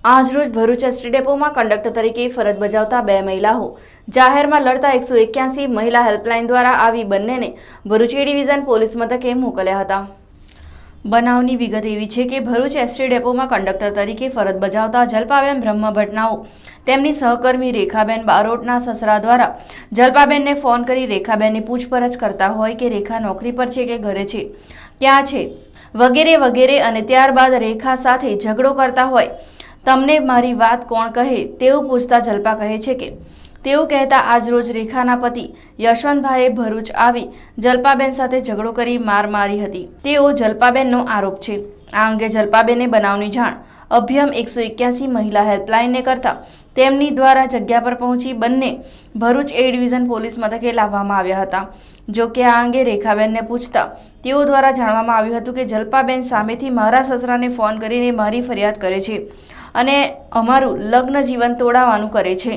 આજરોજ Bharuch ST ડેપોમાં conductor તરીકે ફરજ બજાવતા બે મહિલાઓ જાહેરમાં લડતા 181 મહિલા હેલ્પલાઇન દ્વારા આવી બંનેને ભરૂચ એ ડિવિઝન પોલીસ મથકે મોકલ્યા હતા। બનાવની વિગત એવી છે કે ભરૂચ એસટી ડેપોમાં કંડક્ટર તરીકે ફરજ બજાવતા જલપાબેન બ્રહ્મભટ્ટનાઓ તેમની સહકર્મી રેખાબેન બારોટના સસરા દ્વારા જલપાબેનને ફોન કરી રેખાબેનની પૂછપરછ કરતા હોય કે રેખા નોકરી પર છે કે ઘરે છે, ક્યાં છે વગેરે વગેરે, અને ત્યારબાદ રેખા સાથે ઝઘડો કરતા હોય। તમને મારી વાત કોણ કહે તેવું પૂછતા જલપા કહે છે કે તેવું કહેતા આજરોજ રેખાના પતિ યશવંતભાઈએ ભરૂચ આવી જલપાબેન સાથે ઝઘડો કરી માર મારી હતી તેવો જલપાબેનનો આરોપ છે। આ અંગે જલપાબેને બનાવની જાણ અભ્યમ 181 મહિલા હેલ્પલાઇનને કરતા તેમની દ્વારા જગ્યા પર પહોંચી બંને ભરૂચ એ ડિવિઝન પોલીસ મથકે લાવવામાં આવ્યા હતા। જો કે આ અંગે રેખાબેનને પૂછતા તેઓ દ્વારા જાણવામાં આવ્યું હતું કે જલપાબેન સામેથી મારા સસરાને ફોન કરીને મારી ફરિયાદ કરે છે અને અમારું લગ્ન જીવન તોડાવવાનું કરે છે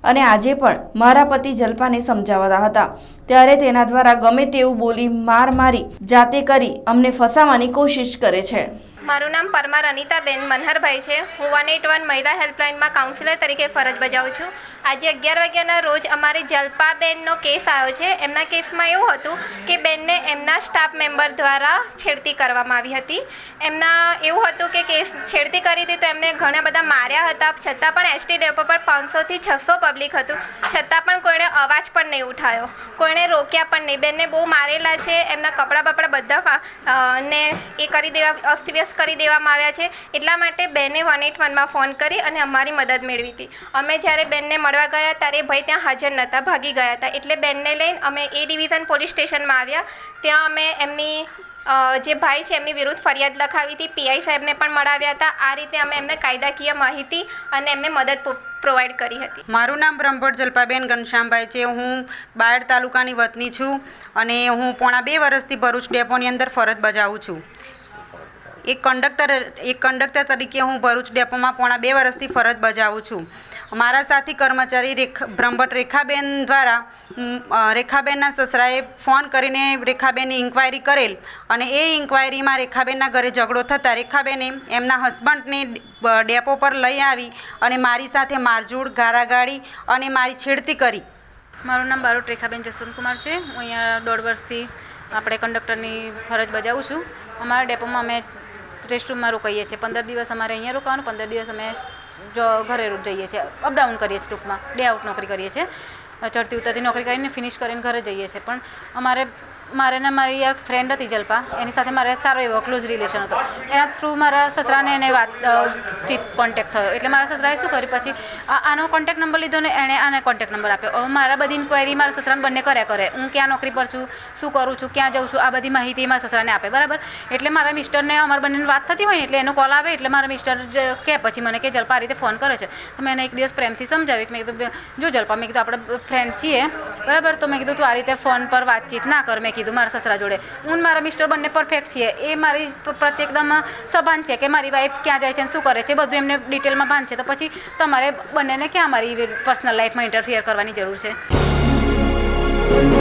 અને આજે પણ મારા પતિ જલપાને સમજાવતા હતા ત્યારે તેના દ્વારા ગમે તેવું બોલી માર મારી જાતે કરી અમને ફસાવવાની કોશિશ કરે છે। મારું નામ પરમાર અનિતાબેન મનહરભાઈ છે। હું 181 મહિલા હેલ્પલાઇનમાં કાઉન્સિલર તરીકે ફરજ બજાવું છું। આજે 11 વાગ્યાના રોજ અમારી જલપાબેનનો કેસ આવ્યો છે। એમના કેસમાં એવું હતું કે બેનને એમના સ્ટાફ મેમ્બર દ્વારા છેડતી કરવામાં આવી હતી। એમના એવું હતું કે કેસ છેડતી કરી હતી તો એમને ઘણા બધા માર્યા હતા, છતાં પણ એસટી ડેપો પર 500 થી 600 પબ્લિક હતું, છતાં પણ કોઈને અવાજ પણ નહીં ઉઠાયો, કોઈને રોક્યા પણ નહીં। બેનને બહુ મારેલા છે, એમના કપડાં બપડા બધા ને એ કરી દેવા અસ્તવ્યસ્ત કરી દેવામાં આવ્યા છે। એટલા માટે બેને 181માં ફોન કરી અને અમારી મદદ મેળવી હતી। અમે જ્યારે બેનને મળવા ગયા ત્યારે ભાઈ ત્યાં હાજર નહોતા, ભાગી ગયા હતા। એટલે બેનને લઈને અમે એ ડિવિઝન પોલીસ સ્ટેશનમાં આવ્યા। ત્યાં અમે એમની જે ભાઈ છે એમની વિરુદ્ધ ફરિયાદ લખાવી હતી, પીઆઈ સાહેબને પણ મળાવ્યા હતા। આ રીતે અમે એમને કાયદાકીય માહિતી અને એમને મદદ પ્રોવાઈડ કરી હતી। મારું નામ બ્રહ્મભટ્ટ જલપાબેન ઘનશ્યામભાઈ છે। હું બાયડ તાલુકાની વતની છું અને હું પોણા 2 વર્ષથી ભરૂચ ડેપોની અંદર ફરજ બજાવું છું। એક કંડક્ટર તરીકે હું ભરૂચ ડેપોમાં પોણા 2 વર્ષથી ફરજ બજાવું છું। મારા સાથી કર્મચારી બ્રહ્મભટ્ટ રેખાબેન દ્વારા રેખાબેનના સસરાએ ફોન કરીને રેખાબેનની ઇન્ક્વાયરી કરેલ અને એ ઇન્ક્વાયરીમાં રેખાબેનના ઘરે ઝઘડો થતાં રેખાબેને એમના હસબન્ડને ડેપો પર લઈ આવી અને મારી સાથે મારઝૂડ, ગારાગાડી અને મારી છેડતી કરી। મારું નામ બારોટ રેખાબેન જસવંતકુમાર છે। હું અહીંયા 1.5 વર્ષથી આપણે કંડક્ટરની ફરજ બજાવું છું। અમારા ડેપોમાં અમે રેસ્ટરૂમમાં રોકાઈએ છીએ। 15 દિવસ અમારે અહીંયા રોકાવાનું, 15 દિવસ અમે ઘરે જઈએ છીએ, અપડાઉન કરીએ છીએ, ટૂંકમાં ડે આઉટ નોકરી કરીએ છીએ। ચડતી ઉતરતી નોકરી કરીને ફિનિશ કરીને ઘરે જઈએ છીએ। પણ મારી એક ફ્રેન્ડ હતી જલપા, એની સાથે મારે સારો એવો ક્લોઝ રિલેશન હતો। એના થ્રુ મારા સસરાને એને કોન્ટેક્ટ થયો, એટલે મારા સસરાએ શું કર્યું, પછી આનો કોન્ટેક્ટ નંબર લીધો ને એણે આને કોન્ટેક્ટ નંબર આપ્યો। હવે મારા બધી ઇન્ક્વાયરી મારા સસરાને બંને કર્યા કરે, હું ક્યાં નોકરી પર છું, શું કરું છું, ક્યાં જાઉં છું, આ બધી માહિતી મારા સસરાને આપે, બરાબર। એટલે મારા મિસ્ટરને અમારા બંનેની વાત થતી હોય ને એટલે એનો કોલ આવે એટલે મારા મિસ્ટર કે પછી મને કે જલપા આ રીતે ફોન કરે છે। તો મેં એને એક દિવસ પ્રેમથી સમજાવ્યું કે મેં કીધું જો જલપા, મેં કીધું આપણે ફ્રેન્ડ છીએ, બરાબર, તો મેં કીધું તું આ રીતે ફોન પર વાતચીત ના કર, મેં કીધું મારા સસરા જોડે। હું મારા મિસ્ટર બંને પરફેક્ટ છીએ, એ મારી પ્રત્યે એકદમ સભાન છે કે મારી વાઈફ ક્યાં જાય છે શું કરે છે બધું એમને ડિટેલમાં ભાન છે। તો પછી તમારે બંનેને ક્યાં મારી પર્સનલ લાઈફમાં ઇન્ટરફિયર કરવાની જરૂર છે।